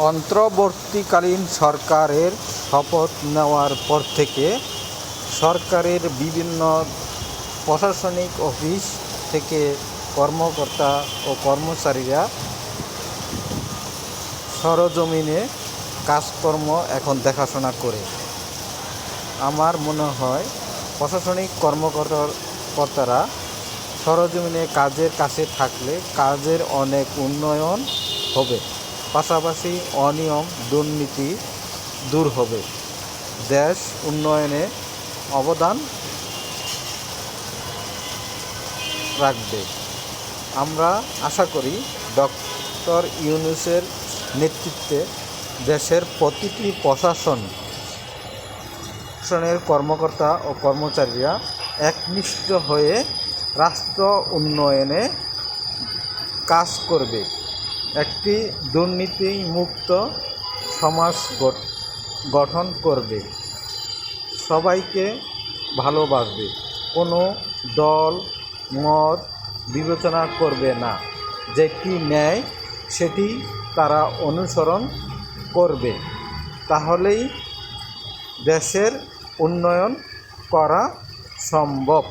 অন্তর্বর্তীকালীন সরকারের শপথ নেওয়ার পর থেকে সরকারের বিভিন্ন প্রশাসনিক অফিস থেকে কর্মকর্তা ও কর্মচারীরা সরেজমিনে কাজকর্ম এখন দেখাশোনা করে। আমার মনে হয় প্রশাসনিক কর্মকর্তারা সরেজমিনে কাজের কাছে থাকলে কাজের অনেক উন্নয়ন হবে, পাশাপাশি অনিয়ম দুর্নীতি দূর হবে, দেশ উন্নয়নে অবদান রাখবে। আমরা আশা করি ডক্টর ইউনূসের নেতৃত্বে দেশের প্রতিটি প্রশাসনের কর্মকর্তা ও কর্মচারীরা একনিষ্ঠ হয়ে রাষ্ট্র উন্নয়নে কাজ করবে, একটি দুর্নীতিমুক্ত সমাজ গঠন করবে, সবাইকে ভালোবাসবে, কোনো দল মত বিবেচনা করবে না, যেটি ন্যায় সেটি তারা অনুসরণ করবে। তাহলেই দেশের উন্নয়ন করা সম্ভব।